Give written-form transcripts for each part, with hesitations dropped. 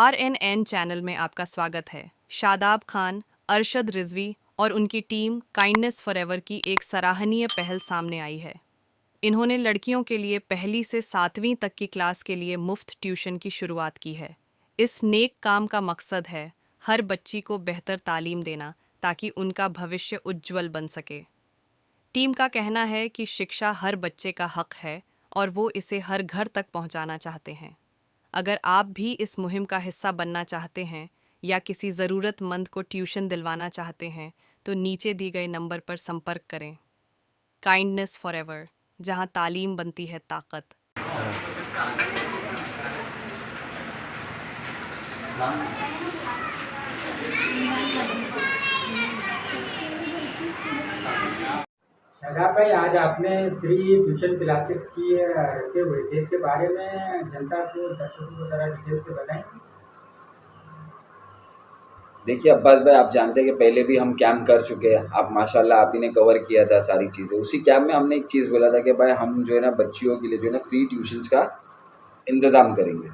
RNN channel में आपका स्वागत है। शादाब खान, अरशद रिजवी और उनकी टीम काइंडनेस फॉरएवर की एक सराहनीय पहल सामने आई है। इन्होंने लड़कियों के लिए पहली से 7वीं तक की क्लास के लिए मुफ्त ट्यूशन की शुरुआत की है। इस नेक काम का मकसद है हर बच्ची को बेहतर तालीम देना ताकि उनका भविष्य उज्ज्वल बन सके। टीम का कहना है कि शिक्षा हर बच्चे का हक है और वो इसे हर घर तक पहुंचाना चाहते हैं। अगर आप भी इस मुहिम का हिस्सा बनना चाहते हैं या किसी ज़रूरतमंद को ट्यूशन दिलवाना चाहते हैं तो नीचे दी गए नंबर पर संपर्क करें। काइंडनेस फॉरएवर, जहां तालीम बनती है ताकत। शादाब भाई, आज आपने फ्री ट्यूशन क्लासेस की रखे हुए थे, इसके बारे में जनता को, दर्शकों को ज़रा डिटेल से बताएं। देखिए अब्बास भाई, आप जानते हैं कि पहले भी हम कैंप कर चुके हैं। आप माशाल्लाह आप ही ने कवर किया था सारी चीज़ें। उसी कैंप में हमने एक चीज़ बोला था कि भाई हम जो है ना बच्चियों के लिए जो है ना फ्री ट्यूशन्स का इंतज़ाम करेंगे।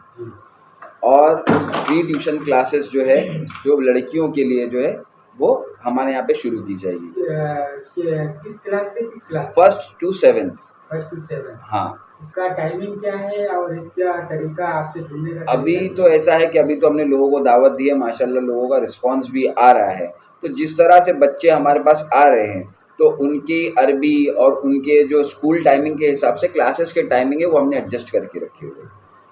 और फ्री ट्यूशन क्लासेस जो है जो लड़कियों के लिए जो है वो हमारे यहाँ पे शुरू की जाएगी। किस क्लास से किस class? First to seventh. First to seven. हाँ, इसका टाइमिंग क्या है और इसका तरीका आपसे जुड़ने का? अभी तो ऐसा है कि अभी तो हमने लोगों को दावत दी है, माशाल्लाह लोगों का रिस्पांस भी आ रहा है। तो जिस तरह से बच्चे हमारे पास आ रहे हैं तो उनकी अरबी और उनके जो स्कूल टाइमिंग के हिसाब से क्लासेस के टाइमिंग है वो हमने एडजस्ट करके रखे हुए हैं,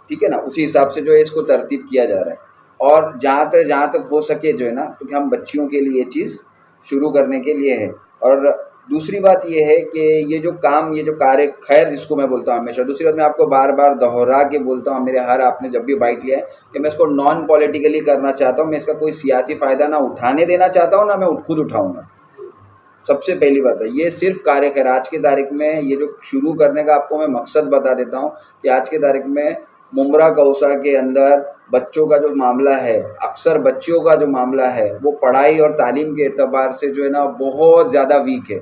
ठीक है ना। उसी हिसाब से जो है इसको तरतीब किया जा रहा है। और जहाँ तक हो सके जो है ना, क्योंकि हम बच्चियों के लिए ये चीज़ शुरू करने के लिए है। और दूसरी बात ये है कि ये जो काम, ये जो कार्य खैर जिसको मैं बोलता हूँ हमेशा, दूसरी बात मैं आपको बार बार दोहरा के बोलता हूँ, मेरे हर आपने जब भी बाइट लिया है कि मैं इसको नॉन पॉलिटिकली करना चाहता हूँ। मैं इसका कोई सियासी फ़ायदा ना उठाने देना चाहता हूँ, ना मैं खुद उठाऊँगा। सबसे पहली बात है ये सिर्फ कार्य खैर। आज की तारीख में ये जो शुरू करने का आपको मैं मकसद बता देता हूँ कि आज की तारीख में मुमरा कौसा के अंदर बच्चों का जो मामला है, अक्सर बच्चियों का जो मामला है वो पढ़ाई और तालीम के एतबार से जो है ना बहुत ज़्यादा वीक है।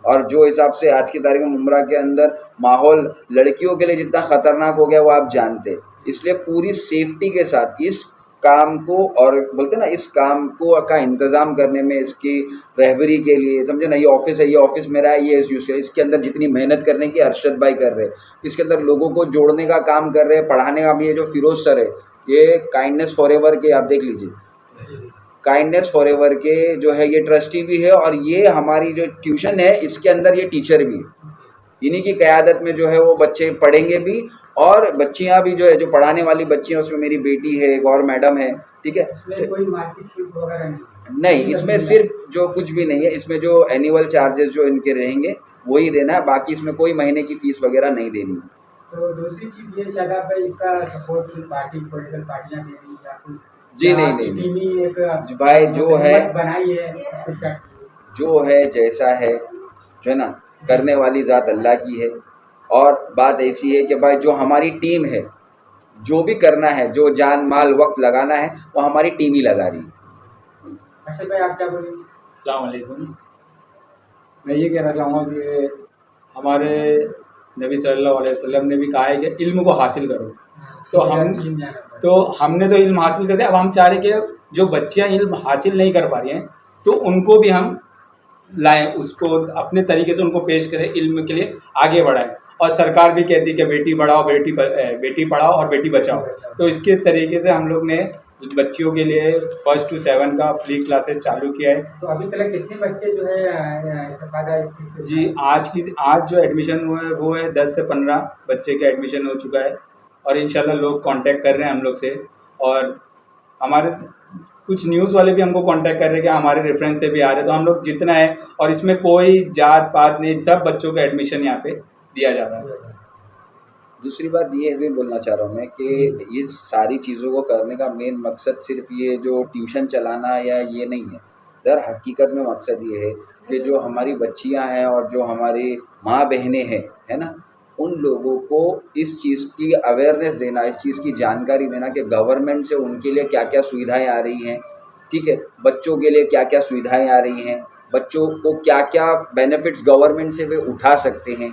और जो हिसाब से आज की तारीख में मुमरा के अंदर माहौल लड़कियों के लिए जितना ख़तरनाक हो गया वो आप जानते हैं। इसलिए पूरी सेफ्टी के साथ इस काम को, और बोलते हैं ना, इस काम को का इंतज़ाम करने में, इसकी रहबरी के लिए, समझे ना, ये ऑफ़िस है, ये ऑफ़िस मेरा है, ये इसके अंदर जितनी मेहनत करने की अरशद भाई कर रहे हैं, इसके अंदर लोगों को जोड़ने का काम कर रहे हैं, पढ़ाने का भी। ये जो फिरोज़ सर है, ये काइंडनेस फॉरएवर के, आप देख लीजिए, काइंडनेस फॉरएवर के जो है ये ट्रस्टी भी है और ये हमारी जो ट्यूशन है इसके अंदर ये टीचर भी है। इन्हीं की क़यादत में जो है वो बच्चे पढ़ेंगे भी और बच्चियां भी जो है, जो पढ़ाने वाली बच्चियां, उसमें मेरी बेटी है, एक और मैडम है, ठीक है। इसमें कोई मासिक शुल्क वगैरह नहीं? नहीं, इसमें सिर्फ जो कुछ भी नहीं है, इसमें जो एनुअल चार्जेस जो इनके रहेंगे वही देना है, बाकी इसमें कोई महीने की फ़ीस वगैरह नहीं देनी है। तो दूसरी चीज़ ये शादाब भाई, इसका सपोर्ट पार्टी, पॉलिटिकल पार्टियाँ दे रही या फिर जी नहीं एक भाई जो है बनाई है, जो है जैसा है जो है ना, करने वाली ज़ात अल्लाह की है। और बात ऐसी है कि भाई जो हमारी टीम है, जो भी करना है, जो जान माल वक्त लगाना है वो हमारी टीम ही लगा रही है। अर्शद भाई, आप क्या बोलेंगे? अस्सलाम वालेकुम। मैं ये कहना चाहूँगा कि हमारे नबी सल्लल्लाहु अलैहि वसल्लम ने भी कहा है कि इल्म को हासिल करो। तो हमने तो इल्म हासिल कर दिया। अब हम चाह रहे कि जो बच्चियाँ इल्म हासिल नहीं कर पा रही हैं तो उनको भी हम लाएं, उसको अपने तरीके से उनको पेश करें, इल्म के लिए आगे बढ़ाएं। और सरकार भी कहती है कि बेटी पढ़ाओ, बेटी पढ़ाओ और बेटी बचाओ। तो इसके तरीके से हम लोग ने बच्चियों के लिए 1 to 7 का फ्री क्लासेस चालू किया है। तो अभी तक कितने बच्चे जो है जी, आज जो एडमिशन हुआ है वो है 10 से 15 बच्चे का एडमिशन हो चुका है। और इंशाल्लाह लोग कांटेक्ट कर रहे हैं हम लोग से। और हमारे कुछ न्यूज़ वाले भी हमको कांटेक्ट कर रहे हैं कि हमारे रेफरेंस से भी आ रहे हैं। तो हम लोग जितना है, और इसमें कोई जात पात नहीं, सब बच्चों का एडमिशन यहाँ पे दिया जा रहा है। दूसरी बात ये भी बोलना चाह रहा हूँ मैं कि ये सारी चीज़ों को करने का मेन मकसद सिर्फ ये जो ट्यूशन चलाना या ये नहीं है। दर हकीकत में मकसद ये है कि जो हमारी बच्चियाँ हैं और जो हमारी माँ बहनें हैं, है ना, उन लोगों को इस चीज़ की अवेयरनेस देना, इस चीज़ की जानकारी देना कि गवर्नमेंट से उनके लिए क्या क्या सुविधाएं आ रही हैं, ठीक है, बच्चों के लिए क्या क्या सुविधाएं आ रही हैं, बच्चों को क्या क्या बेनिफिट्स गवर्नमेंट से वे उठा सकते हैं,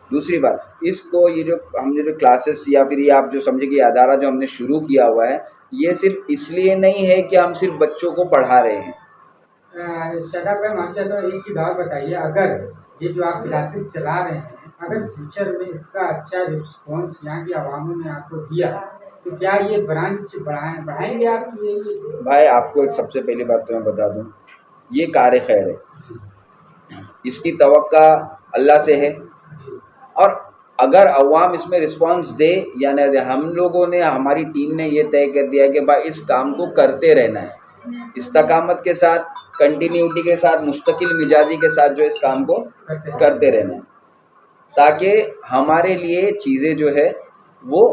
दूसरी बात, इसको ये जो हमने जो क्लासेस या फिर ये आप जो समझे कि ये अदारा जो हमने शुरू किया हुआ है, ये सिर्फ इसलिए नहीं है कि हम सिर्फ बच्चों को पढ़ा रहे हैं। शादाब भाई मामला तो एक चीज़ और बताइए, अगर ये जो आप क्लासेस चला रहे हैं, अगर फ्यूचर में इसका अच्छा रिस्पॉन्स यहाँ की आवामों ने आपको दिया, तो क्या ये ब्रांच बढ़ाएंगे आप ये? भाई आपको एक सबसे पहली बात तो मैं बता दूं, ये कार खैर है, इसकी तवक्का अल्लाह से है, और अगर अवाम इसमें रिस्पांस दे या न दे, हम लोगों ने, हमारी टीम ने ये तय कर दिया कि भाई इस काम को करते रहना है, इस्तकामत के साथ, कंटिन्यूटी के साथ, मुस्तकिल मिजाजी के साथ जो इस काम को करते रहना है, ताकि हमारे लिए चीज़ें जो है वो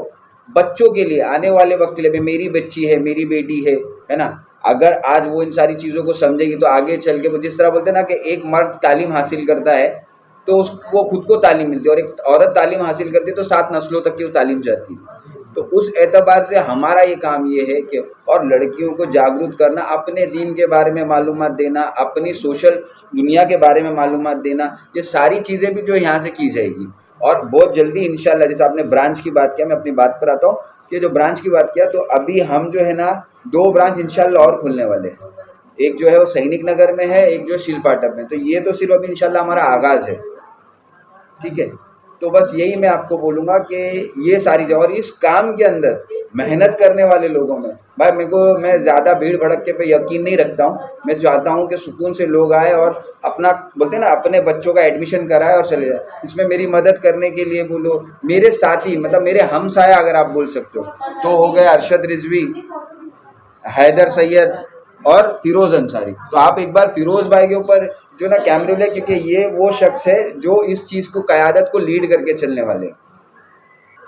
बच्चों के लिए, आने वाले वक्त के लिए, मेरी बच्ची है, मेरी बेटी है ना, अगर आज वो इन सारी चीज़ों को समझेगी तो आगे चल के, जिस तरह बोलते हैं ना कि एक मर्द तालीम हासिल करता है तो उसको खुद को तालीम मिलती है, और एक औरत तालीम हासिल करती है तो 7 नस्लों तक की वो तालीम जाती है। तो उस एतबार से हमारा ये काम ये है कि और लड़कियों को जागरूक करना, अपने दीन के बारे में मालूमात देना, अपनी सोशल दुनिया के बारे में मालूमात देना, ये सारी चीज़ें भी जो यहाँ से की जाएगी। और बहुत जल्दी इंशाल्लाह, जैसे आपने ब्रांच की बात किया, मैं अपनी बात पर आता हूँ कि जो ब्रांच की बात किया, तो अभी हम जो है ना 2 ब्रांच इंशाल्लाह और खुलने वाले हैं। एक जो है वो सैनिक नगर में है, एक जो शील फाटक में। तो ये तो सिर्फ अभी इंशाल्लाह हमारा आगाज़ है, ठीक है। तो बस यही मैं आपको बोलूँगा कि ये सारी, और इस काम के अंदर मेहनत करने वाले लोगों में, भाई मैं ज़्यादा भीड़ भड़के पे यकीन नहीं रखता हूँ। मैं चाहता हूँ कि सुकून से लोग आए और अपना, बोलते हैं ना, अपने बच्चों का एडमिशन कराए और चले जाए। इसमें मेरी मदद करने के लिए बोलो, मेरे साथी, मतलब मेरे हमसाया अगर आप बोल सकते हो, तो हो गए अरशद रिजवी, हैदर सैयद और फिरोज़ अंसारी। तो आप एक बार फिरोज़ भाई के ऊपर जो ना कैमरे ले, क्योंकि ये वो शख्स है जो इस चीज़ को, क़यादत को लीड करके चलने वाले हैं।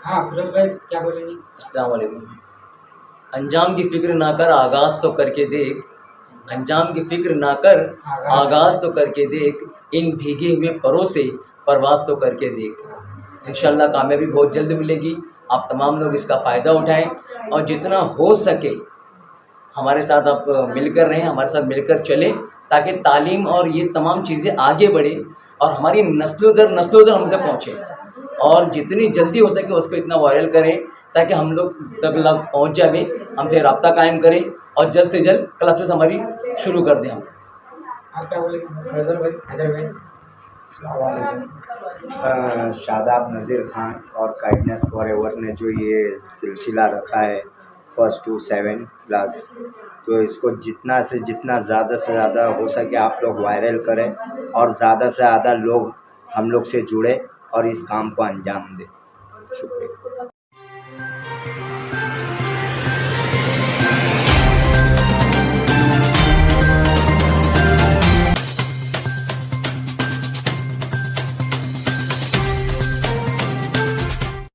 हाँ फिरोज भाई क्या बोलेंगे? अस्सलाम वालेकुम। अंजाम की फ़िक्र ना कर, आगाज़ तो करके देख। अंजाम की फ़िक्र ना कर, आगाज़ तो करके देख। इन भीगे हुए परों से परवाज़ तो करके देख। इंशाल्लाह कामयाबी बहुत जल्द मिलेगी। आप तमाम लोग इसका फ़ायदा उठाएं और जितना हो सके हमारे साथ आप मिलकर रहें, हमारे साथ मिलकर चलें, ताकि तालीम और ये तमाम चीज़ें आगे बढ़ें और हमारी नस्लों दर हम तक पहुँचें। और जितनी जल्दी हो सके उसको इतना वायरल करें ताकि हम लोग तक लग पहुँच जाए, हमसे रब्ता कायम करें और जल्द से जल्द क्लासेस हमारी शुरू कर दें हम। आप क्या बोलेंगे हैदर भाई? हैदर भाई शादाब नज़ीर खान और काइंडनेस फॉरएवर ने जो ये सिलसिला रखा है 1st to 7th क्लास, तो इसको जितना से ज़्यादा हो सके आप लोग वायरल करें और ज़्यादा से ज़्यादा लोग हम लोग से जुड़े और इस काम को अंजाम दें। शुक्रिया।